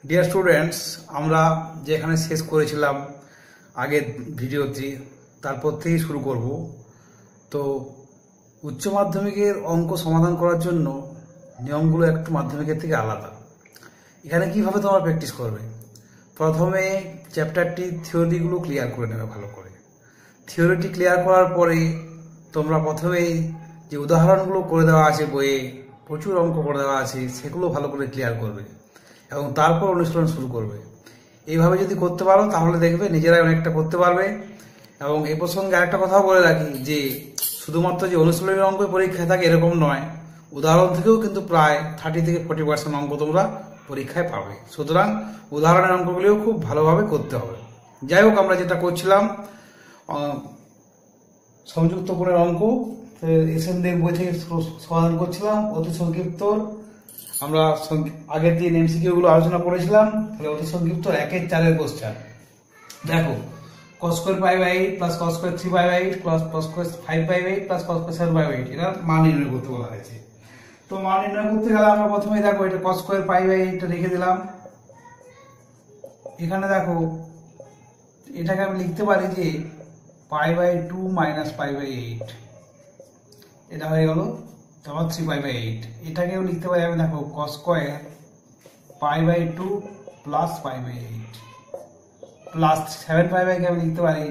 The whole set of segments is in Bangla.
ডিয়ার স্টুডেন্টস, আমরা যেখানে শেষ করেছিলাম আগের ভিডিওতে তারপর থেকেই শুরু করব। তো উচ্চ মাধ্যমিকের অঙ্ক সমাধান করার জন্য নিয়মগুলো একটু মাধ্যমিকের থেকে আলাদা। এখানে কিভাবে তোমরা প্র্যাকটিস করবে, প্রথমে চ্যাপ্টারটি থিওরিগুলো ক্লিয়ার করে নেবে ভালো করে। থিওরিটি ক্লিয়ার করার পরে তোমরা প্রথমেই যে উদাহরণগুলো করে দেওয়া আছে বইয়ে, প্রচুর অঙ্ক করে দেওয়া আছে, সেগুলো ভালো করে ক্লিয়ার করবে এবং তারপর অনুশীলন শুরু করবে। এইভাবে যদি করতে পারো তাহলে দেখবে নিজেরাই অনেকটা করতে পারবে। এবং এই প্রসঙ্গে আরেকটা কথাও বলে রাখি যে শুধুমাত্র যে অনুশীলনের অঙ্ক পরীক্ষায় থাকে এরকম নয়, উদাহরণ থেকেও কিন্তু প্রায় 30 থেকে 40% অঙ্ক তোমরা পরীক্ষায় পাবে। সুতরাং উদাহরণের অঙ্কগুলিও খুব ভালোভাবে করতে হবে। যাই হোক, আমরা যেটা করছিলাম সংযুক্ত করে অঙ্ক এসএমদের বই থেকে সমাধান করছিলাম। অতি সংক্ষিপ্ত আমরা আগের দিন এমসিকিউ গুলো আলোচনা করেছিলাম। তাহলে অতি সংক্ষিপ্ত 1-4 কোশ্চেন দেখো, cos square pi by 8 plus cos square 3 pi by 8 plus cos square 5 pi by 8 plus cos square 7 pi by 8 এটা মান নির্ণয় করতে বলা হয়েছে। তো মান নির্ণয় করতে গেলে আমরা প্রথমেই দেখো এটা cos স্কয়ার পাই বাই 8 টা লিখে দিলাম। এখানে দেখো এটাকে আমি লিখতে পারি যে pi by 2 minus pi by 8, এটা হয়ে গেল তারপর 3 পাই বাই 8। এটাকেও লিখতে পারি আমি দেখো cos square pi by 2 plus pi by 8 plus 7 pi by কে আমি লিখতে পারি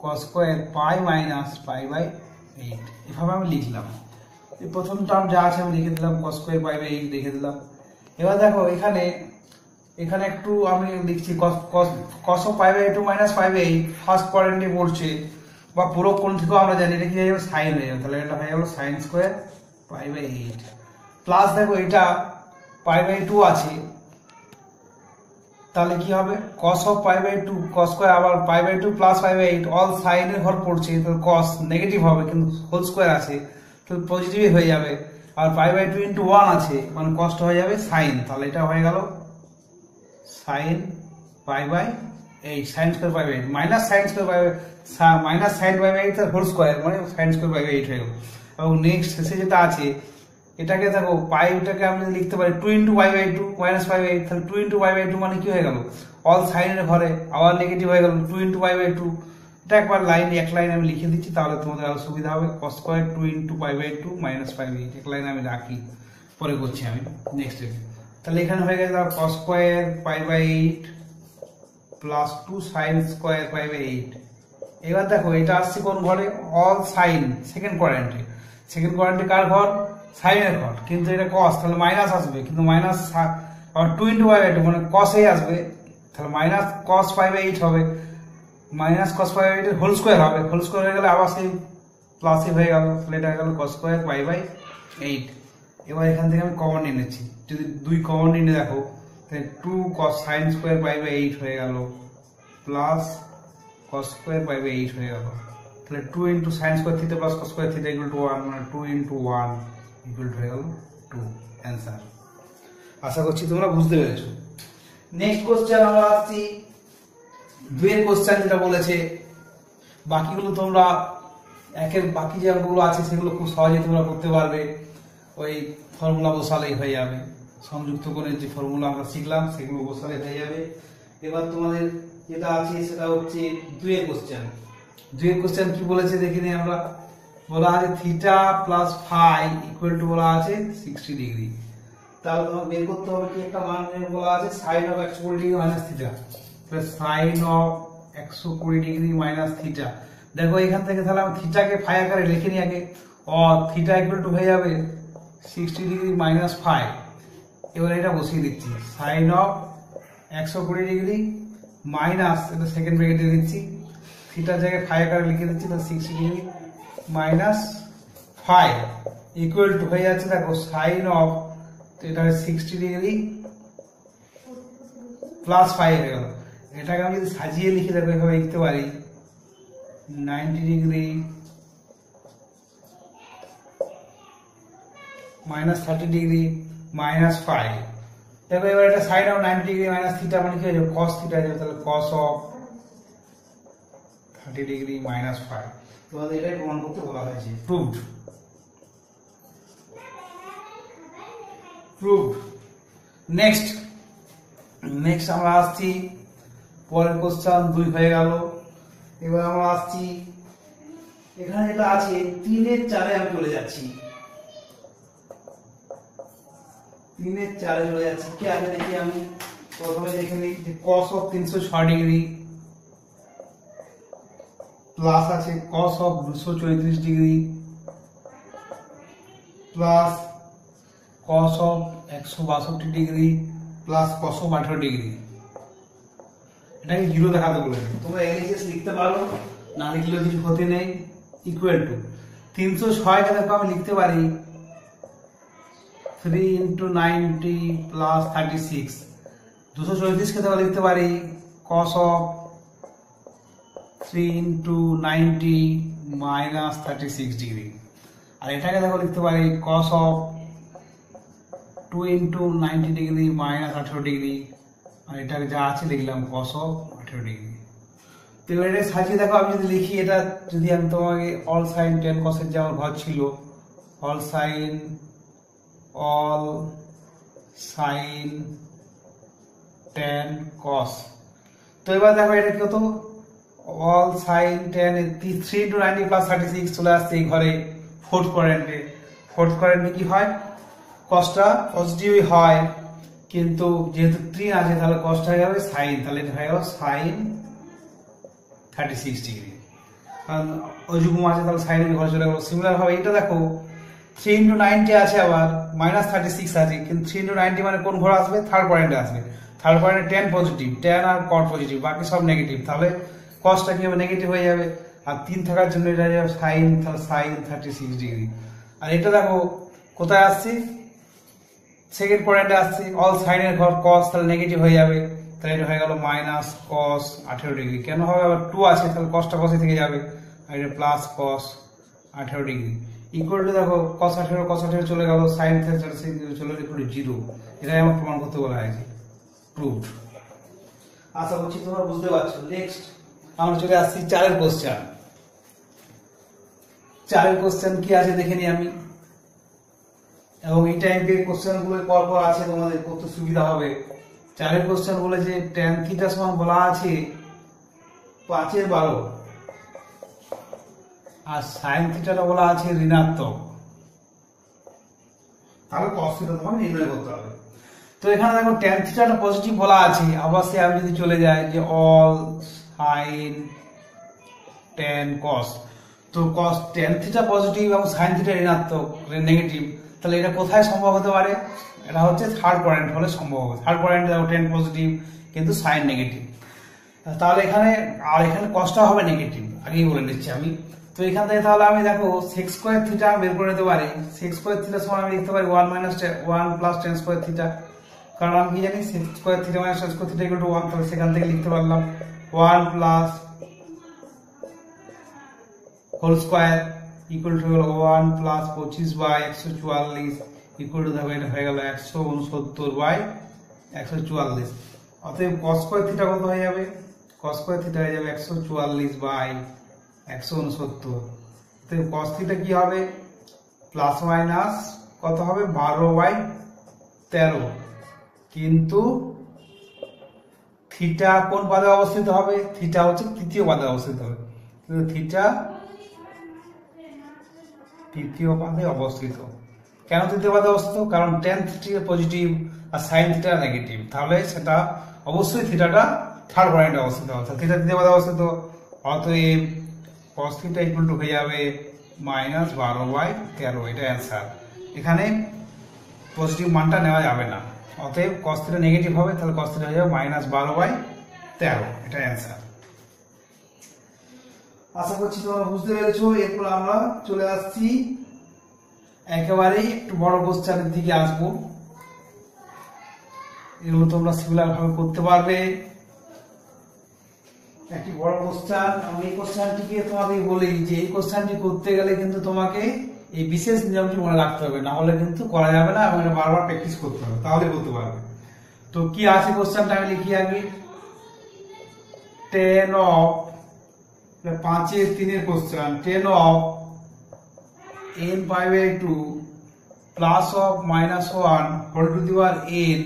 cos square pi minus pi by 8। এভাবে আমি লিখলাম। এই প্রথম টার্ম যা আছে আমি লিখে দিলাম, cos স্কয়ার পাই বাই 8 লিখে দিলাম। এবার দেখো এখানে একটু আমি লিখছি cos of pi by 2 minus pi by 8 first কোয়াড্রেন্টে পড়ছে বা পুরো কোণ থেকেও আমরা জানি এটা কি হয়ে যাবে, সাইন হয়ে যাবে। তাহলে এটা হয়ে গেল sine square pi by 8 plus দেখো এটা পাই বাই 2 আছে, তাহলে কি হবে cos of pi by 2 cos square আবার pi by 2 plus pi by 8 all সাইনের ঘর পড়ছে, তো cos নেগেটিভ হবে কিন্তু হোল স্কয়ার আছে তো পজিটিভ হয়ে যাবে। আর পাই বাই 2 ইনটু 1 আছে মানে কষ্ট হয়ে যাবে সাইন, তাহলে এটা হয়ে গেল sine pi by 8 sine square pi by 8 minus sine square pi minus sine pi by 8 এর হোল স্কয়ার মানে সাইন স্কয়ার পাই বাই 8 হয়ে গেল। এবং নেক্সট শেষে যেটা আছে এটাকে দেখো পাইটাকে আমি লিখতে পারি 2 into pi by 2 minus pi by 8, তাহলে 2 ইনটু পাই বাই 2 মানে কি হয়ে গেল অল সাইনের ঘরে আবার নেগেটিভ হয়ে গেল 2 ইনটু পাই বাই 2। এটা একবার এক লাইন আমি লিখে দিচ্ছি তাহলে তোমাদের আরো সুবিধা হবে। cos square 2 into pi by 2 minus pi by 8 এক লাইন আমি রাখি, পরে করছি আমি নেক্সট স্টেপে। তাহলে এখানে হয়ে গেছে cos square pi by 8 plus 2 sine square pi by 8। এবার দেখো এটা আসছে কোন ঘরে, অল সাইন সেকেন্ড কোয়াড্রেন্টে কার ঘর, সাইনের ঘর, কিন্তু এটা cos তাহলে মাইনাস আসবে, কিন্তু মাইনাস আবার 2 ইনটু পাই বাই 2 মানে cos এ আসবে, তাহলে মাইনাস cos পাই বাই 8 হবে, মাইনাস cos পাই বাই 8 এর হোল স্কয়ার হবে, হোল স্কয়ার হয়ে গেলে আবার সেই প্লাসে হয়ে গেল, তাহলে এটা হয়ে গেল cos স্কয়ার পাই বাই 8। এবার এখান থেকে আমি কমন নিয়ে নিচ্ছি, যদি 2 কমন নিয়ে দেখো তাহলে 2 cos sine square pi by 8 হয়ে গেল plus cos square pi by 8 হয়ে গেল। তাহলে 2 into sine square theta plus cos square theta equal to 1 মানে 2 ইনটু 1 ইকুয়াল টু হয়ে গেল 2 অ্যান্সার। আশা করছি তোমরা বুঝতে পেরেছো। নেক্সট কোশ্চেন আমরা আসছি 2 এর কোশ্চেন যেটা বলেছে, বাকিগুলো তোমরা বাকি যে অঙ্কগুলো আছে সেগুলো খুব সহজেই তোমরা করতে পারবে, ওই ফর্মুলা বসালেই হয়ে যাবে। সংযুক্ত করে যে ফর্মুলা আমরা শিখলাম সেগুলো বসালে হয়ে যাবে। এবার তোমাদের যেটা আছে সেটা হচ্ছে 2 এর কোশ্চেন। 2 এর কোশ্চেন কি বলেছে দেখে নিই আমরা। বলা আছে theta plus phi equal to বলা আছে 60 ডিগ্রি। তাহলে তোমাকে বের করতে হবে কি একটা মান বলা আছে sine of 120 degree minus theta, তাহলে sine of 120 degree minus theta. দেখো এখান থেকে তাহলে আমি থিটাকে ফাই আকারে লিখে নিই আগে, আর থিটা ইকুয়াল টু হয়ে যাবে 60 ডিগ্রি মাইনাস ফাই। এবার এটা বসিয়ে দিচ্ছি সাইন অফ 120 ডিগ্রি মাইনাস, এটা সেকেন্ড ব্র্যাকেটে দিচ্ছি, থিটার জায়গায় ফাই আকারে লিখে দিচ্ছি, তাহলে 60 degree minus phi equal to হয়ে যাচ্ছে দেখো সাইন অফ, এটা 60 ডিগ্রি প্লাস ফাই হয়ে গেল। এটাকে আমি যদি সাজিয়ে লিখে দেখো এভাবে লিখতে পারি 90 degree minus 30 degree minus phi. দেখো এবার এটা sine of 90 degree minus theta মানে কি হয়ে যাবে cos থিটা হয়ে যাবে, তাহলে cos of 30 degree minus phi. তোমাদের এটাই প্রমাণ করতে বলা হয়েছে, প্রুভড। নেক্সট নেক্সট আমরা আসছি পরের কোশ্চেন 2 হয়ে গেল। এবার আমরা আসছি এখানে যেটা আছে 3 এর 4 এ আমি চলে যাচ্ছি। 3 এর 4 এ চলে যাচ্ছি। কি আছে দেখি আমি প্রথমে দেখে নিই যে cos অফ 360 ডিগ্রি প্লাস আছে cos of 234 degree plus cos of 162 degree plus cos of 18 degree. এটাকে জিরো দেখাতে বলেছে। তোমরা এলএইচএস লিখতে পারো, না লিখলেও কিছু ক্ষতি নেই। ইকুয়াল টু 306 কে দেখো আমি লিখতে পারি 3 into 90 plus 36। 234 কে দেখো লিখতে পারি cos of 3 into 90 minus 36 degree. আর এটাকে দেখো লিখতে পারি cos of 2 into 90 degree minus 18 degree. আর এটাকে যা আছে লিখলাম cos of 18 ডিগ্রি। তো এবারে সাজিয়ে দেখো আমি যদি লিখি এটা, যদি আমি তোমাকে all sin tan cos এর যে আমার ঘর ছিল all sin tan cos, তো এবার দেখো এটা কত all sin tan 3 into 90 plus 36 চলে আসছে এই ঘরে ফোর্থ কোয়াড্রেন্টে। ফোর্থ কোয়াড্রেন্টে কি হয় cosটা পজিটিভই হয়, কিন্তু যেহেতু 3 আছে তাহলে cosটা হয়ে যাবে sin, তাহলে এটা হয়ে যাবে sin 36 ডিগ্রি। কারণ ওই যুগ্ম আছে তাহলে sin এর ঘরে চলে গেল। সিমিলার ভাবে এটা দেখো 3 into 90 আছে আবার minus 36 আছে, কিন্তু 3 into 90 মানে কোন ঘর আসবে থার্ড কোয়াড্রেন্টে আসবে। থার্ড কোয়াড্রেন্টে tan পজিটিভ, tan আর cot পজিটিভ, বাকি সব নেগেটিভ, তাহলে cosটা কি হবে নেগেটিভ হয়ে যাবে। আর 3 থাকার জন্য এটা যাবে sin, তাহলে sin 36 ডিগ্রি। আর এটা দেখো কোথায় আসছে সেকেন্ড কোয়াড্রেন্টে আসছে অল সাইন এর ঘর cos, তাহলে নেগেটিভ হয়ে যাবে, তাহলে এটা হয়ে গেল মাইনাস cos 18 ডিগ্রি। কেন হবে আবার 2 আছে তাহলে cosটা cos থেকে যাবে, আর এটা plus cos 18 degree equal to দেখো cos 18 চলে গেল sin থেকে চলে গেল 0। এটাই আমার প্রমাণ করতে বলা হয়েছে, প্রুভড। আশা করছি তোমরা বুঝতে পারছো। নেক্সট আমরা চলে আসছি 4 এর কোশ্চেন। 4 এর কোশ্চেন কি আছে দেখে নি আমি, এবং এই টাইপের কোশ্চেন গুলো পর আছে তোমাদের করতে সুবিধা হবে। 4 এর কোশ্চেন বলে যে tan থিটা সমান বলা আছে 5/12 আর sin থিটাটা বলা আছে ঋণাত্মক, তাহলে cos থিটা তোমাকে নির্ণয় করতে হবে। তো এখানে দেখো tan থিটাটা পজিটিভ বলা আছে, আবার সে আমি যদি চলে যাই যে all sin tan cos, তো cos tan থিটা পজিটিভ এবং sin থিটা ঋণাত্মক নেগেটিভ, তাহলে এটা কোথায় সম্ভব হতে পারে, এটা হচ্ছে থার্ড কোয়াড্রেন্ট হলে সম্ভব হবে। থার্ড কোয়াড্রেন্টে দেখো tan পজিটিভ কিন্তু sin নেগেটিভ, তাহলে এখানে আর এখানে cosটা হবে নেগেটিভ, আগেই বলে দিচ্ছি আমি। তো এখান থেকে তাহলে আমি দেখো sec স্কয়ার থিটা বের করে নিতে পারি। sec স্কয়ার থিটা সমান আমি লিখতে পারি 1 plus tan স্কয়ার থিটা, কারণ আমি কি জানি sec square theta minus tan square theta equal to 1, তাহলে সেখান থেকে লিখতে পারলাম 1 plus whole square equal to 1 plus 25/144 equal to দেখো এটা হয়ে গেল 169/144। অতএব cos স্কয়ার থিটা কত হয়ে যাবে, cos স্কয়ার থিটা হয়ে যাবে 144/169। তো cos থিটা কি হবে প্লাস মাইনাস কত হবে 12/13, কিন্তু থিটা কোন পদে অবস্থিত হবে, থিটা হচ্ছে তৃতীয় পদে অবস্থিত হবে, কিন্তু থিটা তৃতীয় পদে অবস্থিত। কেন তৃতীয় পদে অবস্থিত, কারণ tan থিটা পজিটিভ আর sin থিটা নেগেটিভ, তাহলে সেটা অবশ্যই থিটাটা থার্ড কোয়াড্রেন্টে অবস্থিত হবে। থিটা তৃতীয় পদে অবস্থিত, অতএব cos থিটা ইকুয়াল টু হয়ে যাবে -12/13। এটা অ্যান্সার। এখানে পজিটিভ মানটা নেওয়া যাবে না, অতএব cos থিটা নেগেটিভ হবে, তাহলে cos থিটা হয়ে যাবে -12/13। এটা অ্যান্সার। আশা করছি তোমরা বুঝতে পেরেছো। এরপর আমরা চলে আসছি একেবারে একটু বড় কোশ্চেনের দিকে আসবো। এগুলো তোমরা সিমিলার ভাবে করতে পারবে। একটি বড় কোশ্চেন, আমি এই কোশ্চেনটিকে তোমাকে বলি যে এই কোশ্চেনটি করতে গেলে কিন্তু তোমাকে এই বিশেষ নিয়মটি মনে রাখতে হবে, না হলে কিন্তু করা যাবে না, এবং এটা বারবার প্র্যাকটিস করতে হবে, তাহলে করতে পারবে। তো কি আছে কোশ্চেনটা আমি লিখি আগে। 10 of 5/3 question, 10 of n/2 plus of -1 whole to the power n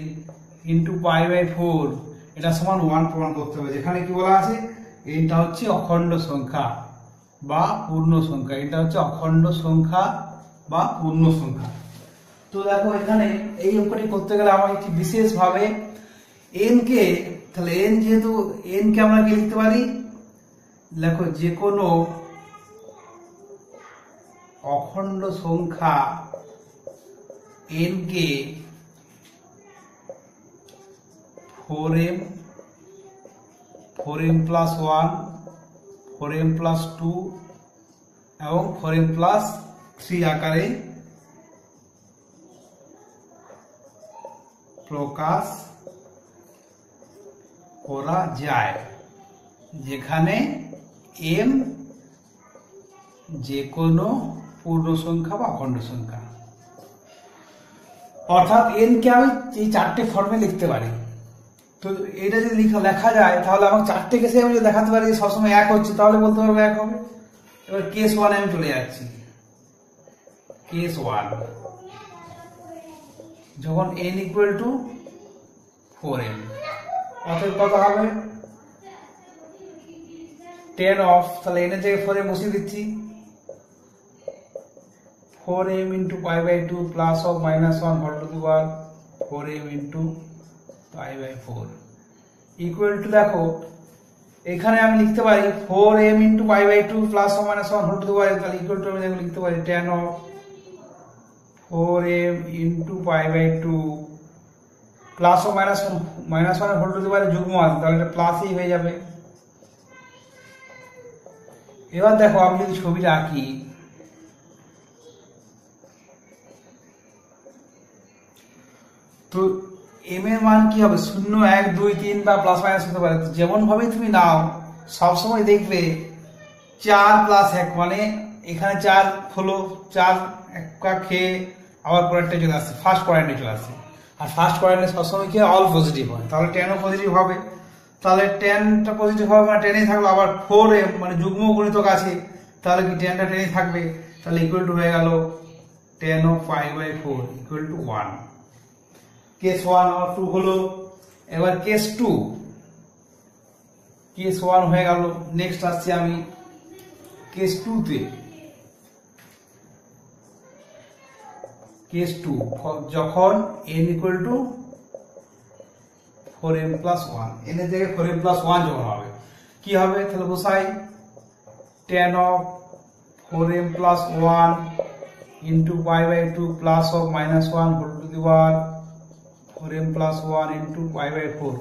into pi by 4 এটা সমান 1 প্রমাণ করতে হবে। যেখানে কি বলা আছে, এটা হচ্ছে অখণ্ড সংখ্যা বা পূর্ণ সংখ্যা, এটা হচ্ছে অখণ্ড সংখ্যা বা পূর্ণ সংখ্যা। তো দেখো এখানে এই অঙ্কটি করতে গেলে আমাকে একটি বিশেষভাবে n কে, তাহলে n যেহেতু n কে আমরা কি লিখতে পারি, দেখো যে কোনো অখণ্ড সংখ্যা n কে 4m 4m+1 4m+2 এবং 4m+3 আকারে প্রকাশ করা যায়, যেখানে m যে কোনো পূর্ণ সংখ্যা বা অখণ্ড সংখ্যা। অর্থাৎ n কে আমি এই চারটে ফর্মে লিখতে পারি। তো এটা যদি লেখা যায় তাহলে আমার চারটে কেসে আমি যদি দেখাতে পারি সবসময় এক হচ্ছে, তাহলে বলতে পারবো এক হবে। এবার কেস 1 আমি চলে যাচ্ছি। কেস 1 যখন n = 4m, অতএব কত হবে 10 অফ, তাহলে n এর জায়গায় 4m বসিয়ে দিচ্ছি, 4m × π/2 plus of -1 whole to the power 4m × π/4 equal to, দেখো এখানে আমি লিখতে পারি 4m × π/2 plus of -1 whole to the power, তাহলে ইকুয়াল টু আমি লিখতে পারি 10 অফ 4m × π/2 প্লাস ও -1 হোল টু দি পাওয়ার যুগ্ম আছে, তাহলে এটা প্লাসই হয়ে যাবে। এবার দেখো আমি যদি ছবিটা আঁকি, তো m এর মান কি হবে 0 1 2 3 বা প্লাস মাইনাস হতে পারে। যেমন ভাবে তুমি নাও সবসময় দেখবে 4 + 1 মানে এখানে 4 হলো, 4 একটা খেয়ে আবার পরেরটা চলে আসছে, ফার্স্ট কোয়াড্রেন্টে চলে আসছে, আর ফার্স্ট কোয়াড্রেন্টে সবসময় কি অল পজিটিভ হয়, তাহলে 10 ও পজিটিভ হবে। তাহলে 10টা পজিটিভ হবে মানে 10ই থাকলো, আবার 4m মানে যুগ্ম গুণিতক আছে, তাহলে কি 10টা 10ই থাকবে, তাহলে ইকুয়াল টু হয়ে গেল 10 of π/4 ইকুয়াল টু 1। কেস 1 আর 2 হলো। এবার কেস 2, কেস 1 হয়ে গেল। নেক্সট আসছে আমি কেস 2 তে। কেস 2 যখন n = 4m+1, n এর জায়গায় 4m+1 যখন হবে কি হবে, তাহলে বসাই 10 of 4m+1 × π/2 plus of -1 whole to the power 4m+1 × π/4,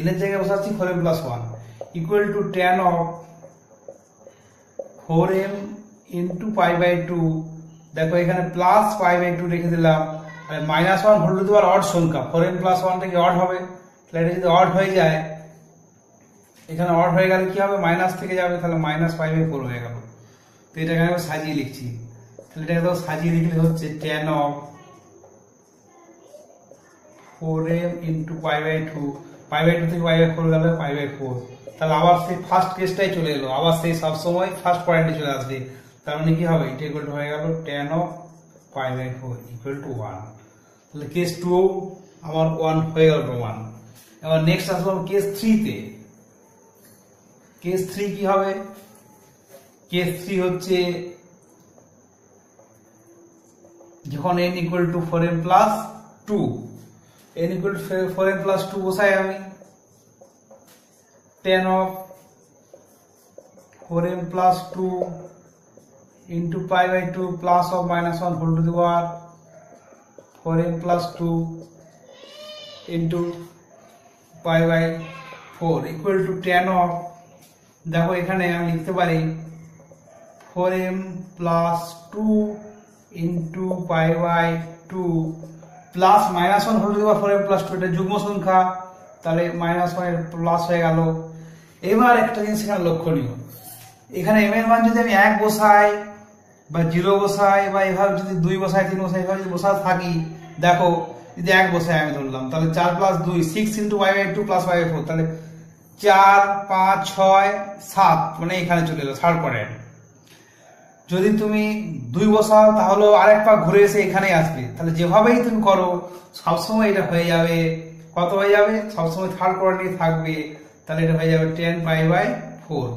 n এর জায়গায় বসাচ্ছি 4m+1 equal to 10 of 4m × π/2, দেখো এখানে প্লাস π/2 রেখে দিলাম, আর -1 whole to the power odd সংখ্যা 4m+1 থেকে অড হবে, তাহলে এটা যদি অড হয়ে যায়, এখানে অড হয়ে গেলে কি হবে, মাইনাস থেকে যাবে, তাহলে -π/4 হয়ে গেল। তো এটাকে আমি সাজিয়ে লিখছি, তাহলে এটাকে তো সাজিয়ে লিখলে হচ্ছে 10 of 4m × π/2, π/2 থেকে π/4 গেল π/4, তাহলে আবার সেই ফার্স্ট কেসটাই চলে এলো, আবার সেই সবসময় ফার্স্ট পয়েন্টে চলে আসবে। তার মানে কি হবে, এটা ইকুয়াল টু হয়ে গেল 10 of π/4 ইকুয়াল টু 1। তাহলে কেস 2 আমার 1 হয়ে গেল প্রমাণ। এবার নেক্সট আসবো কেস 3 তে। কেস 3 কি হবে, কেস 3 হচ্ছে যখন n = 4m+2, n = 4m+2 বসাই আমি 10 of 4m+2 × π/2 plus of -1 whole to the power 4m+2 × π/4 equal to 10 of, দেখো এখানে আমি লিখতে পারি 4m+2 × π/2 plus -1 whole to the power 4m+2, এটা যুগ্ম সংখ্যা, তাহলে -1 এর প্লাস হয়ে গেল। এবার একটা জিনিস এখানে লক্ষণীয়, এখানে m এর মান যদি আমি 1 বসাই বা 0 বসাই বা এভাবে যদি 2 বসাই 3 বসাই এভাবে যদি বসাতে থাকি, দেখো যদি 1 বসাই আমি ধরলাম, তাহলে 4 + 2 6 × π/2 প্লাস π/4, তাহলে 4 5 6 7 মানে এখানে চলে এলো থার্ড কোয়াড্রেন্ট। যদি তুমি 2 বসাও তাহলে আরেক পা ঘুরে এসে এখানে আসবে, তাহলে যেভাবেই তুমি করো সবসময় এটা হয়ে যাবে কত হয়ে যাবে, সবসময় থার্ড কোয়াড্রেন্টে থাকবে, তাহলে এটা হয়ে যাবে 10π/4।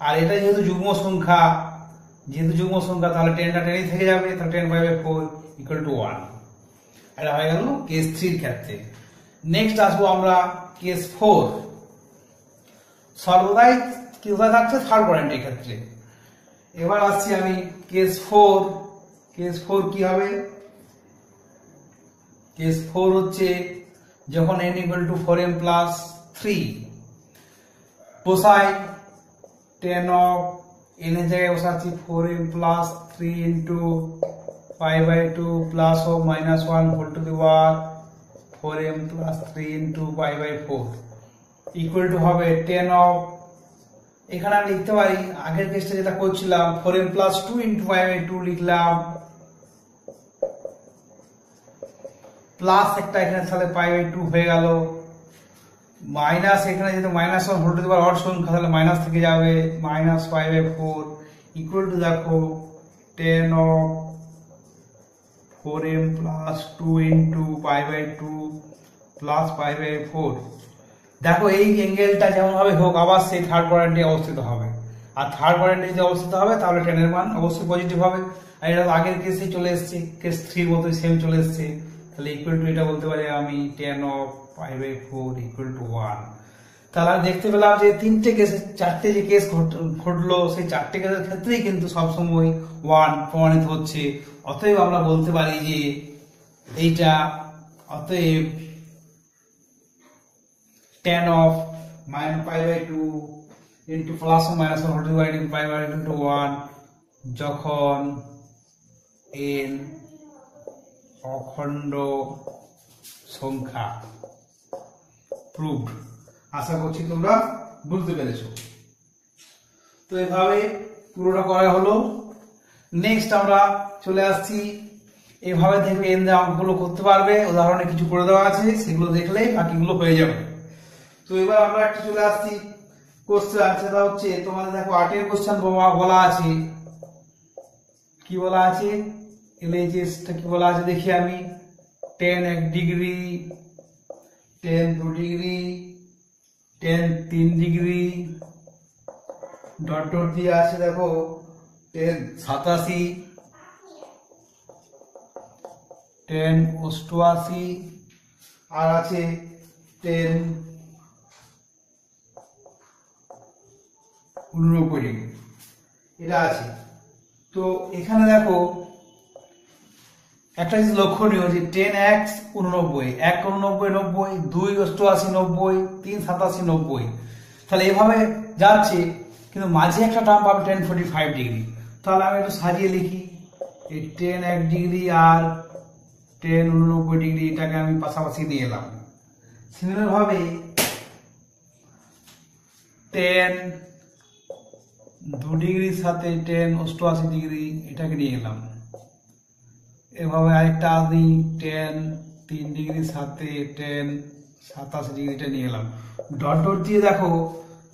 আর এটা যেহেতু যুগ্ম সংখ্যা, তাহলে 10টা 10ই থেকে যাবে, তাহলে 10π/4 = 1। এটা হয়ে গেল কেস 3 এর ক্ষেত্রে। নেক্সট আসবো আমরা কেস 4। সর্বদাই কি কোথায় থাকছে, থার্ড কোয়াড্রেন্টের ক্ষেত্রে। এবার আসছি আমি কেস 4। কেস 4 কি হবে, কেস 4 হচ্ছে যখন n = 4m + 3 বসাই, 10 অফ n এর জায়গায় বসাচ্ছি 4m + 3 × π/2 প্লাস ও minus 1 whole to the power 4m + 3 × π/4 equal to হবে 10 অফ, এখানে আমি লিখতে পারি আগের কেসটা যেটা করছিলাম 4m + 2 × π/2 লিখলাম, প্লাস একটা এখানে তাহলে π/2 হয়ে গেল, মাইনাস এখানে যেহেতু -1 whole to the power odd সংখ্যা তাহলে মাইনাস থেকে যাবে -π/4 ইকুয়াল টু দেখো 10 অফ 4m + 2 × π/2 প্লাস π/4। দেখো এই অ্যাঙ্গেলটা যেমন ভাবে হোক আবার সেই থার্ড কোয়াড্রেন্টে অবস্থিত হবে, আর থার্ড কোয়াড্রেন্টে যদি অবস্থিত হবে তাহলে 10 এর মান অবশ্যই পজিটিভ হবে। আর এটা আগের কেসেই চলে এসেছে, কেস 3 এর মতোই সেম চলে এসেছে, তাহলে ইকুয়াল টু এটা বলতে পারি আমি 10 অফ π/4 = 1। তাহলে আমি দেখতে পেলাম যে তিনটে কেসে চারটে যে কেস ঘটলো সেই চারটে কেসের ক্ষেত্রেই কিন্তু সবসময় 1 প্রমাণিত হচ্ছে। অতএব আমরা বলতে পারি যে এইটা, অতএব 10 of π/2 × +−1 whole to the power π/2 × 1 যখন n অখণ্ড সংখ্যা। প্রুভড। আশা করছি তোমরা বুঝতে পেরেছো। তো এভাবে পুরোটা করা হলো। নেক্সট আমরা চলে আসছি, এভাবে দেখবে n দিয়ে অঙ্কগুলো করতে পারবে, উদাহরণে কিছু করে দেওয়া আছে, সেগুলো দেখলেই বাকিগুলো হয়ে যাবে। তো এবার আমরা একটা চলে আসছি কোশ্চেন, সেটা হচ্ছে তোমাদের দেখো 8 এর কোশ্চেন বলা আছে, কি বলা আছে, এলএইচএসটা কি বলা আছে দেখি আমি, 10 1 degree, 10 2 degree, 10 3 degree, dot dot দিয়ে আছে দেখো 10 87, 10 88, আর আছে 10 89 ডিগ্রি, এটা আছে। তো এখানে দেখো একটা জিনিস লক্ষণীয় যে 10x 89, 1 89 90, 2 88 90, 3 87 90, তাহলে এভাবে যাচ্ছে, কিন্তু মাঝে একটা টার্ম পাবে 10 45 ডিগ্রি। তাহলে আমি একটু সাজিয়ে লিখি, এই 10 1 ডিগ্রি আর 10 89 ডিগ্রি এটাকে আমি পাশাপাশি নিয়ে এলাম। সিমিলার ভাবে 10 2 ডিগ্রির সাথে 10 88 ডিগ্রি এটাকে নিয়ে এলাম। এভাবে আরেকটা আমি 10 3 ডিগ্রির সাথে 10 87 ডিগ্রিটা নিয়ে এলাম। ডট ডট দিয়ে দেখো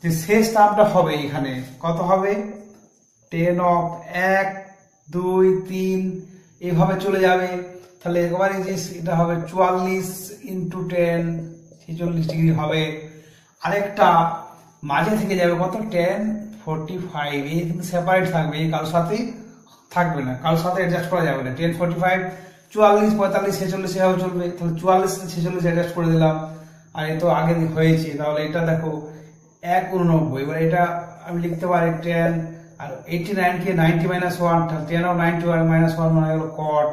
যে শেষ টার্মটা হবে এখানে কত হবে, 10 অফ 1 2 3 এভাবে চলে যাবে। তাহলে একেবারে যে এটা হবে 44 × 10 46 ডিগ্রি হবে। আরেকটা মাঝে থেকে যাবে কত, 10 45, এই কিন্তু সেপারেট থাকবে, এই কারোর সাথে থাকবে না, কারোর সাথে অ্যাডজাস্ট করা যাবে না। 10 45 44 45 46 এভাবে চলবে। তাহলে 44 46 অ্যাডজাস্ট করে দিলাম, আর এ তো আগে হয়েছে। তাহলে এটা দেখো 1 89, এবার এটা আমি লিখতে পারি 10 আর 89 কে 90 - 1, 10 of 90 - 1 মানে হলো cot।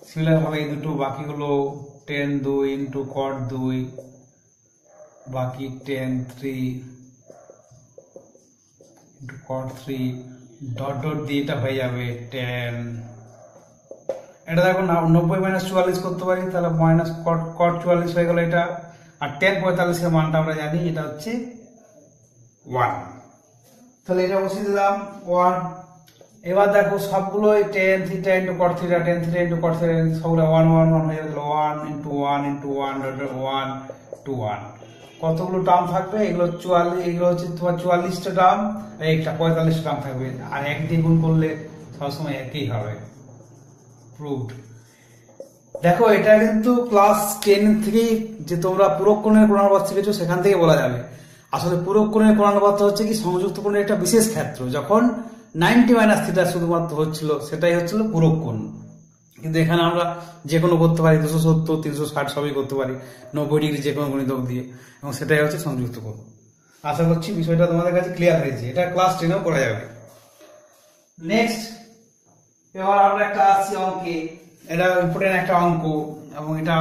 সিমিলার ভাবে এই দুটো বাকিগুলো 10 2 × cot 2, বাকি 10 3 × cot 3, ডট ডট দিয়ে এটা হয়ে যাবে 10। এটা দেখো 90 - 44 করতে পারি, তাহলে মাইনাস cot 44 হয়ে গেল এটা। আর 10 45 এর মানটা আমরা জানি এটা হচ্ছে 1, তাহলে এটা বসিয়ে দিলাম 1। এবার দেখো সবগুলো 10 θ × cot θ, 10 θ × cot θ সবগুলো 1 1 1 হয়ে গেল, 1 × 1 × 1 1 2 1। কতগুলো টার্ম থাকবে, এগুলো 44, এগুলো হচ্ছে তোমার 44টা টার্ম, আর একটা 45টা টার্ম থাকবে, আর 1 দিয়ে গুণ করলে সবসময় একই হবে। প্রুভড। দেখো এটা কিন্তু ক্লাস 10 থেকেই যে তোমরা পূরক কোণের কোণানুপাত শিখেছো সেখান থেকে বলা যাবে। আসলে পূরক কোণের কোণানুপাত হচ্ছে কি সংযুক্ত কোণের একটা বিশেষ ক্ষেত্র, যখন 90 - θ শুধুমাত্র হচ্ছিল সেটাই হচ্ছিল পূরক কোণ। কিন্তু এখানে আমরা যে কোনো করতে পারি, 270, 360 সবই করতে পারি 90° যে কোনো গণিতক দিয়ে, এবং সেটাই হচ্ছে সংযুক্ত কোণ। আশা করছি বিষয়টা তোমাদের কাছে ক্লিয়ার হয়েছে, এটা ক্লাস 10এও করা যাবে। নেক্সট এবার আমরা একটা আসছি অঙ্কে, এটা ইম্পর্টেন্ট একটা অঙ্ক, এবং এটা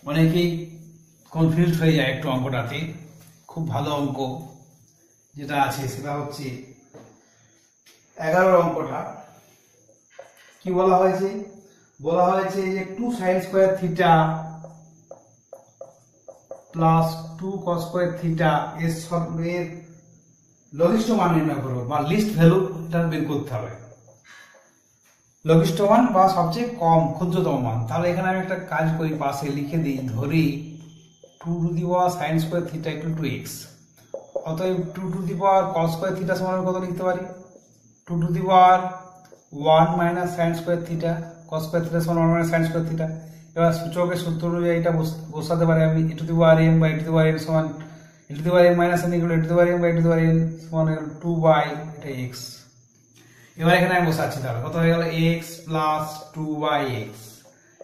অনেকেই কনফিউজ হয়ে যায় একটু অঙ্কটাতে। খুব ভালো অঙ্ক যেটা আছে সেটা হচ্ছে 11 অঙ্কটা। কি বলা হয়েছে? বলা হয়েছে যে 2 sin square theta plus 2 cos square theta এর লঘিষ্ঠ মান নির্ণয় করো, বা লিস্ট ভ্যালু এটা বের করতে হবে। লঘিষ্ঠ মান বা সবচেয়ে কম ক্ষুদ্রতম মান। তাহলে এখানে আমি একটা কাজ করি, পাশে লিখে দিই, ধরি 2 to the power sin square theta equal to x। অতএব 2 to the power cos square theta সমান কত লিখতে পারি? 2 to the power 1 minus sin square theta, cos square theta সমান 1 minus sin square theta। এবার সূচকের সূত্র অনুযায়ী এটা বসাতে পারি আমি, e to the power m by e to the power n সমান e to the power m minus n equal to e to the power m by e to the power n সমান 2 by এটা x। এবার এখানে আমি বসাচ্ছি, তাহলে কত হয়ে গেল x প্লাস 2 by x।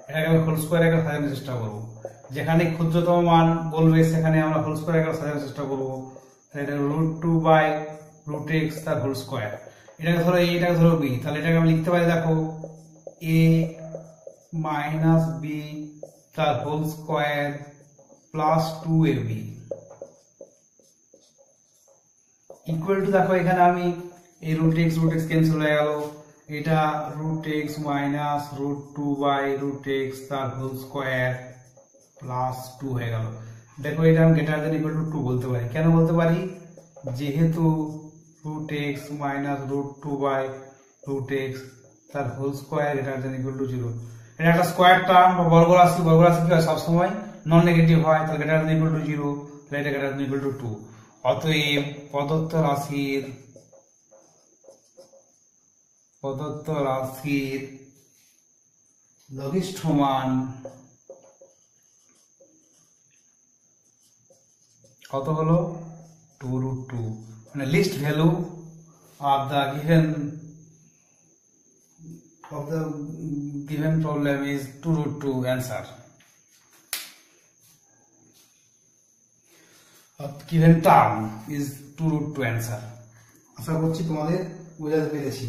এটাকে আমি হোল স্কয়ার আকারে সাজানোর চেষ্টা করব, যেখানে ক্ষুদ্রতম মান বলবে সেখানে আমরা হোল স্কয়ার আকারে সাজানোর চেষ্টা করব। তাহলে এটা √2 by √x তার হোল স্কয়ার। এটাকে ধরো a, এটাকে ধরো b, তাহলে এটাকে আমি লিখতে পারি, দেখো a মাইনাস b তার whole square plus 2ab equal to, দেখো এখানে আমি এই √x ক্যান্সেল হয়ে গেল, এটা √x মাইনাস √2 বাই √x তার হোল স্কয়ার প্লাস 2 হয়ে গেল। দেখো এটা আমি গ্রেটার দ্যান ইকুয়াল টু 2 বলতে পারি। কেন বলতে পারি? যেহেতু √x মাইনাস √2 বাই √x তার whole square greater than equal to 0। এটা একটা স্কয়ার টার্ম বা বর্গরাশি, বর্গরাশি কি হয় সবসময় নন নেগেটিভ হয়, তাহলে গ্রেটার দ্যান ইকুয়াল টু 0, তাহলে এটা গ্রেটার দ্যান ইকুয়াল টু 2। অতএব প্রদত্ত রাশির লঘিষ্ঠ মান কত হলো? 2√2। মানে least value of the given problem is 2√2 answer. Given term is 2√2 answer. আশা করছি তোমাদের বোঝাতে পেরেছি।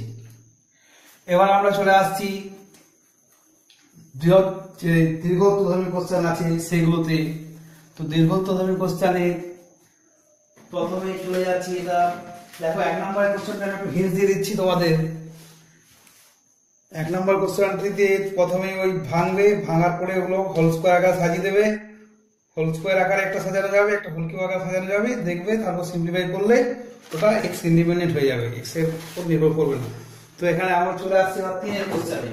এবার আমরা চলে আসছি দীর্ঘত্বধর্মী কোশ্চেন আছে সেগুলোতে। তো দীর্ঘত্বধর্মী কোশ্চেনে প্রথমে চলে যাচ্ছি, এটা দেখো 1 নম্বরের কোশ্চেনটা আমি একটু হিন্ট দিয়ে দিচ্ছি তোমাদের। 1 নম্বর কোশ্চেনটিতে প্রথমে ওই ভাঙবে, ভাঙার পরে ওগুলো হোল স্কয়ার আকারে সাজিয়ে দেবে। হোল স্কয়ার আকারে একটা সাজানো যাবে, একটা হোল কিউব আকারে সাজানো যাবে, দেখবে তারপর সিম্পলিফাই করলে ওটা এক্স ইন্ডিপেন্ডেন্ট হয়ে যাবে, এক্স এর উপর নির্ভর করবে না। তো এখানে আমরা চলে আসছি এবার 3 এর কোশ্চেনে।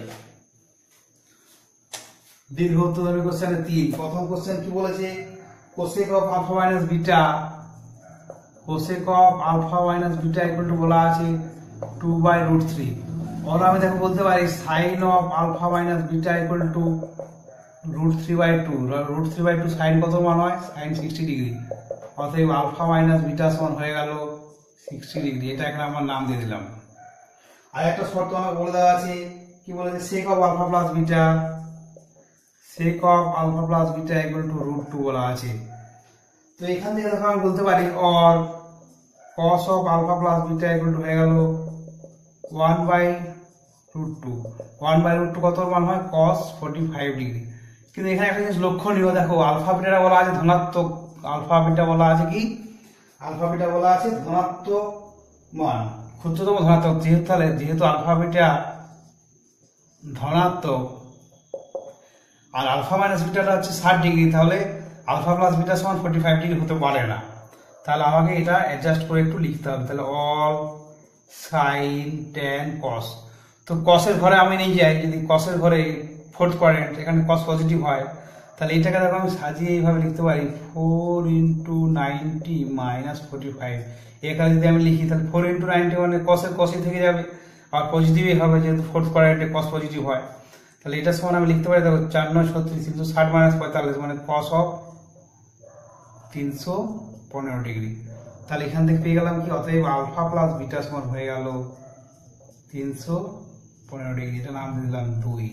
দীর্ঘত্বধর্মী কোশ্চেনে 3। প্রথম কোশ্চেন কি বলেছে? Cosec of alpha minus beta, cosec of alpha minus beta equal to বলা আছে 2 বাই √3। আর আমি দেখো বলতে পারি sine of alpha minus beta equal to √3/2। √3/2 সাইন কত মান হয়? Sine 60 degree. অতএব আলফা মাইনাস বিটা সমান হয়ে গেল 60 ডিগ্রি। এটা একটা আমার নাম দিয়ে দিলাম। আর একটা শর্ত আমার বলে দেওয়া আছে, কি বলেছে? Sec of alpha plus beta, sec of alpha plus beta equal to √2 বলা আছে। তো এখান থেকে দেখো আমি বলতে পারি or cos of alpha plus beta equal to হয়ে গেল 1/√2। 1/√2 কত মান হয়? cos 45 degree. কিন্তু এখানে একটা জিনিস লক্ষণীয়, দেখো আলফা বিটা বলা আছে ধনাত্মক, আলফা বিটা বলা আছে কি? আলফা বিটা বলা আছে ধনাত্মক মান, ক্ষুদ্রতম ধনাত্মক। যেহেতু আলফা বিটা ধনাত্মক আর আলফা মাইনাস বিটাটা হচ্ছে 60 ডিগ্রি, তাহলে আলফা প্লাস বিটা সমান 45 ডিগ্রি হতে পারে না। তাহলে আমাকে এটা অ্যাডজাস্ট করে একটু লিখতে হবে। তাহলে অল সাইন ট্যান কস। তো কসের ঘরে আমি নিয়ে যাই, যদি কসের ঘরে 4th কোয়াড্রেন্ট, এখানে কস পজিটিভ হয়, তাহলে এটাকে দেখো আমি সাজিয়ে এইভাবে লিখতে পারি 4 × 90 - 45। এখানে যদি আমি লিখি তাহলে 4 × 90 মানে কসের কসই থেকে যাবে, আর পজিটিভই হবে যেহেতু 4th কোয়াড্রেন্টে কস পজিটিভ হয়। তাহলে এটা সমান আমি লিখতে পারি, দেখো 4 9 36, 360 মাইনাস 45 মানে কস অফ 315 ডিগ্রি। তাহলে এখান থেকে পেয়ে গেলাম কি, অতএব আলফা প্লাস বিটা সমান হয়ে গেল 315 ডিগ্রি। এটা নাম দিলাম 2।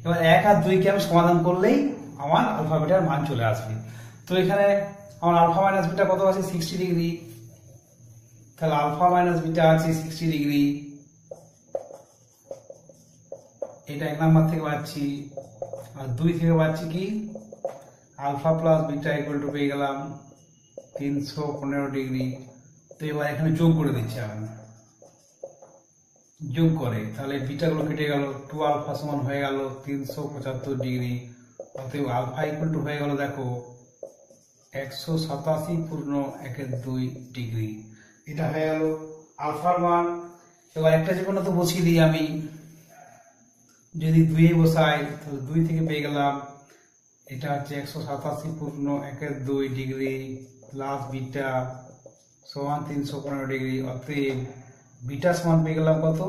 এবার 1 আর 2 কে আমি সমাধান করলেই আমার আলফা বিটার মান চলে আসবে। তো এখানে আমার আলফা মাইনাস বিটা কত আছে, 60 ডিগ্রি। তাহলে আলফা মাইনাস বিটা আছে 60 ডিগ্রি, এটা 1 নাম্বার থেকে পাচ্ছি। আর 2 থেকে পাচ্ছি কি, alpha plus beta equal to পেয়ে গেলাম 315 ডিগ্রি। তো এবার এখানে যোগ করে দিচ্ছি আমি, যোগ করে তাহলে বিটাগুলো কেটে গেল, 2 আলফা সমান হয়ে গেল 375 ডিগ্রি। অতএব আলফা ইকুয়াল টু হয়ে গেল দেখো 187.12 ডিগ্রি। এটা হয়ে গেল আলফার মান। এবার একটা যে কোনো তো বসিয়ে দিই আমি, যদি 2 এ বসাই তাহলে 2 থেকে পেয়ে গেলাম এটা হচ্ছে 187.12 ডিগ্রি প্লাস বিটা সমান 315 ডিগ্রি। অতএব বিটা সমান পেয়ে গেলাম কত,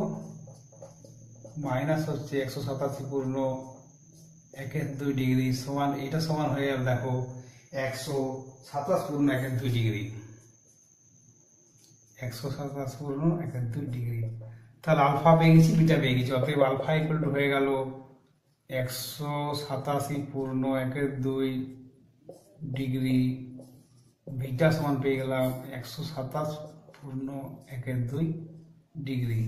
মাইনাস হচ্ছে 187.12 ডিগ্রি সমান, এটা সমান হয়ে গেল দেখো 127.12 ডিগ্রি, 127.12 ডিগ্রি। তাহলে আলফা পেয়ে গেছি, বিটা পেয়ে গেছি। অতএব আলফা ইকুয়াল টু হয়ে গেল 187.12 ডিগ্রি, বিটা সমান পেয়ে গেলাম 127.12 ডিগ্রি।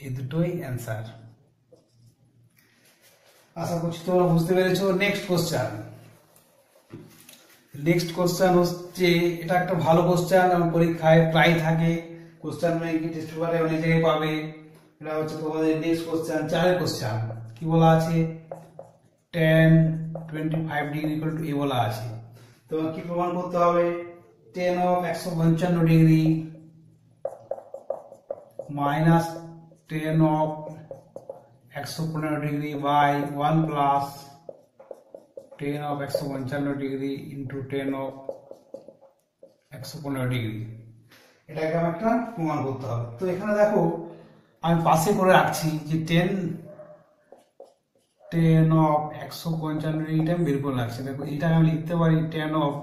এই দুটোই অ্যান্সার। আশা করছি তোমরা বুঝতে পেরেছো। নেক্সট কোশ্চেন হচ্ছে, এটা একটা ভালো কোশ্চেন, এবং পরীক্ষায় প্রায় থাকে। কোশ্চেন ব্যাংকে টেস্ট পেপারে অনেক জায়গায় পাবে। এটা হচ্ছে তোমাদের নেক্সট কোশ্চেন, 4 কোশ্চেন। কি বলা আছে, tan 25 degree equal to a বলা আছে। তোমাকে কি প্রমাণ করতে হবে, tan of 155 degree minus tan of 115 degree by 1 plus tan of 155 degree into tan of 115 degree. এটাকে আমার একটা প্রমাণ করতে হবে। তো এখানে দেখো আমি পাশে করে রাখছি যে tan অফ 155 ডিগ্রিটা আমি বের করে রাখছি। দেখো এটা আমি লিখতে পারি tan অফ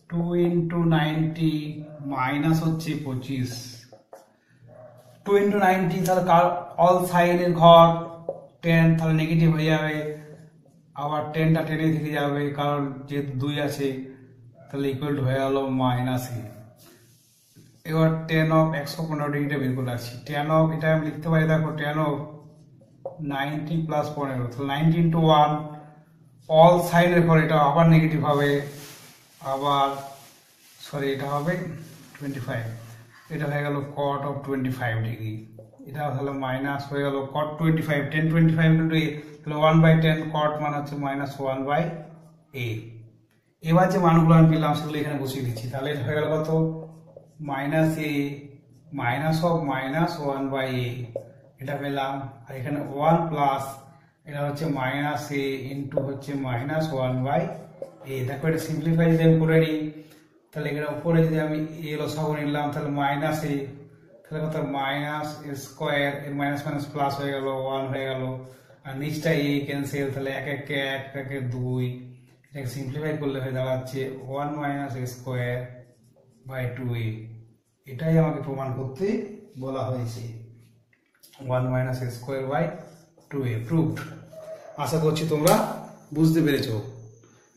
2 ইন্টু 90 মাইনাস হচ্ছে 25, 2 ইন্টু 90 তাহলে অল সাইনের ঘর 10, তাহলে নেগেটিভ হয়ে যাবে। আবার 10টা 10 থেকে যাবে, কারণ যেহেতু 2 আছে, তাহলে ইকুয়াল টু হয়ে গেল মাইনাস এ। এবার tan অফ 115 ডিগ্রিটা বের করে রাখছি। tan অফ এটা আমি লিখতে পারি, দেখো tan অফ 90 প্লাস 15, তাহলে 90 ইন্টু 1, অল সাইনের ঘর এটা আবার নেগেটিভ হবে, আবার সরি এটা হবে 25, এটা হয়ে গেল cot অফ 25 ডিগ্রি। এটা তাহলে মাইনাস হয়ে গেল cot 25, 10 25 ইন্টু a, তাহলে 1/10 cot মান হচ্ছে মাইনাস 1/a। এবার যে মানগুলো আমি পেলাম সেগুলো এখানে বসিয়ে দিচ্ছি। তাহলে এটা হয়ে গেল কত, minus a minus of minus 1/a, এটা পেলাম। আর এখানে 1 প্লাস এটা হচ্ছে মাইনাস a ইন্টু হচ্ছে মাইনাস 1/a। দেখো এটা সিম্পলিফাই যদি আমি করে নিই, তাহলে এখানে উপরে যদি আমি a লসাগু নিলাম তাহলে মাইনাস a, তাহলে কত মাইনাস স্কোয়ার, এর মাইনাস মাইনাস প্লাস হয়ে গেল 1 হয়ে গেল, আর নিচটা a ক্যান্সেল, তাহলে 1 1 1 1 2, এটাকে সিম্পলিফাই করলে হয়ে দাঁড়াচ্ছে 1 মাইনাস স্কোয়ার বাই 2a। এটাই আমাকে প্রমাণ করতে বলা হয়েছে, 1 minus square by 2a proved. আশা করছি তোমরা বুঝতে পেরেছো।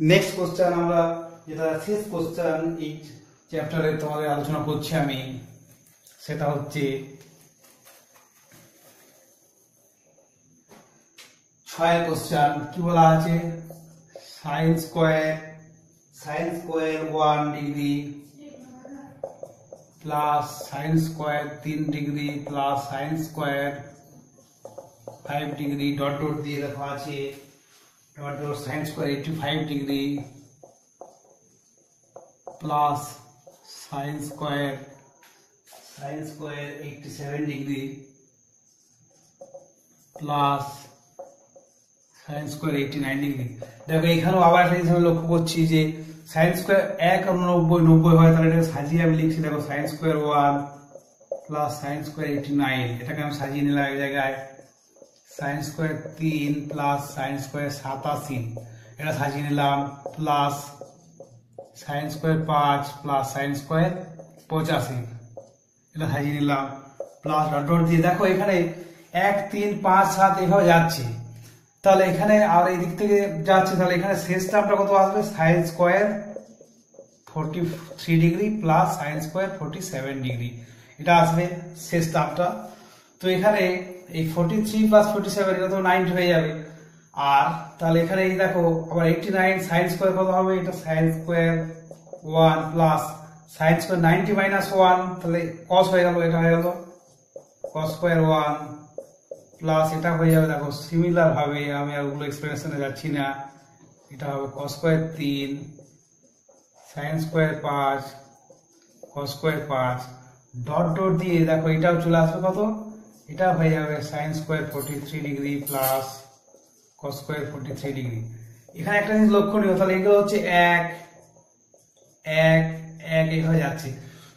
নেক্সট কোশ্চেন আমরা, যেটা শেষ কোশ্চেন এই চ্যাপ্টারে তোমাদের আলোচনা করছি আমি, সেটা হচ্ছে 6 কোশ্চেন। কি বলা আছে, sine square 1 degree plus sine square 3 degree plus sine square 5 degree dot dot দিয়ে লেখা আছে, dot dot sine square 85 degree plus sine square 87 degree plus sine square 89 degree. দেখো এখানেও আবার একটা জিনিস আমি লক্ষ্য করছি যে সাইন স্কোয়ার 1 আর 90 হয়, তাহলে এটাকে সাজিয়ে আমি লিখছি। দেখো sine square 1 plus sine square 89, এটাকে আমি সাজিয়ে নিলাম এক জায়গায়। Sine square 3 plus sine square 87 এটা সাজিয়ে নিলাম, plus sine square 5 plus sine square 85 এটা সাজিয়ে নিলাম, প্লাস ডট দিয়ে দেখো এখানে 1 3 5 7 এভাবে যাচ্ছে। তাহলে এখানে আর এই দিক থেকে যাচ্ছে, তাহলে এখানে শেষ টার্মটা কত আসবে? Sine square 43 degree plus sine square 47 degree এটা আসবে শেষ টার্মটা। তো এখানে এই 43 প্লাস 47 এটা তো 90 হয়ে যাবে। আর তাহলে এখানে এই দেখো আবার 89 সাইন স্কোয়ার কত হবে? এটা sine square 1 plus sine square 90 minus 1, তাহলে কস হয়ে গেল, এটা হয়ে গেল কস স্কোয়ার 1 প্লাস এটা হয়ে যাবে দেখো সিমিলার ভাবে, আমি আর ওগুলো এক্সপ্লেনেশনে যাচ্ছি না, এটা হবে cos square 3 sine square 5 cos square 5 dot dot দিয়ে দেখো এটাও চলে আসবে কত? এটা হয়ে যাবে sine square 43 degree plus cos square 43 degree. এখানে একটা জিনিস লক্ষণীয়, তাহলে এগুলো হচ্ছে 1 1 1 এইভাবে যাচ্ছে।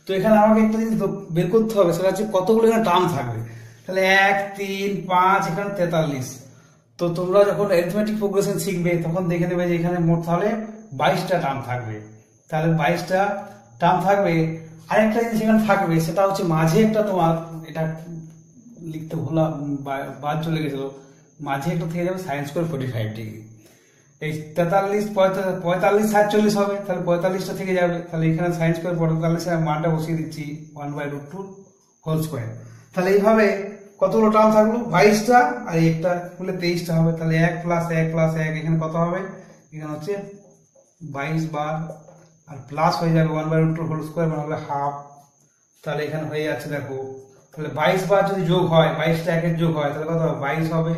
তো এখানে আমাকে একটা জিনিস বের করতে হবে, সেটা হচ্ছে কতগুলো এখানে টার্ম থাকবে। তাহলে 1 3 5 এখানে 43। তো তোমরা যখন অ্যারিথমেটিক প্রোগ্রেশন শিখবে তখন দেখে নেবে যে এখানে মোট তাহলে 22টা টার্ম থাকবে। তাহলে 22টা টার্ম থাকবে। আরেকটা জিনিস এখানে থাকবে, সেটা হচ্ছে মাঝে একটা তোমার, এটা লিখতে ভুলা বাদ চলে গেছিল, মাঝে একটা থেকে যাবে সাইন স্কোয়ার 45 ডিগ্রি। এই 43 45 47 হবে, তাহলে 45টা থেকে যাবে। তাহলে এখানে সাইন স্কোয়ার 45 এর মানটা বসিয়ে দিচ্ছি 1/√2 হোল স্কোয়ার। তাহলে এইভাবে কতগুলো টার্ম থাকলো? 22টা, আর একটা হলে 23টা হবে। তাহলে 1 প্লাস 1 প্লাস 1 এখানে কত হবে? এখানে হচ্ছে 22 বার, আর প্লাস হয়ে যাবে 1/√2 হোল স্কোয়ার মানে হবে হাফ। তাহলে এখানে হয়ে যাচ্ছে দেখো, তাহলে 22 বার যদি যোগ হয়, 22টা একের যোগ হয়, তাহলে কত হবে? 22 হবে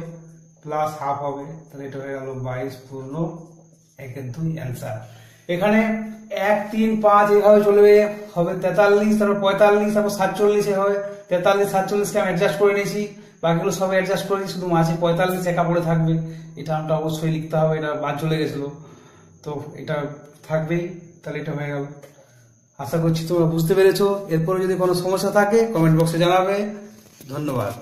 প্লাস হাফ হবে। তাহলে এটা হয়ে গেল 22 পূর্ণ 1/2 অ্যান্সার। এখানে 1 3 5 এইভাবে চলবে, হবে 43, তারপর 45, তারপর 47 হবে। 43 47কে আমি অ্যাডজাস্ট করে নিয়েছি, বাকিগুলো সব অ্যাডজাস্ট করে নিয়েছি, শুধু মাঝে 45 একা পড়ে থাকবে। এটা আমরা অবশ্যই লিখতে হবে, এটা বাদ চলে গেছিল, তো এটা থাকবেই। তাহলে এটা হয়ে গেল। আশা করছি তোমরা বুঝতে পেরেছো। এরপরে যদি কোনো সমস্যা থাকে কমেন্ট বক্সে জানাবে। ধন্যবাদ।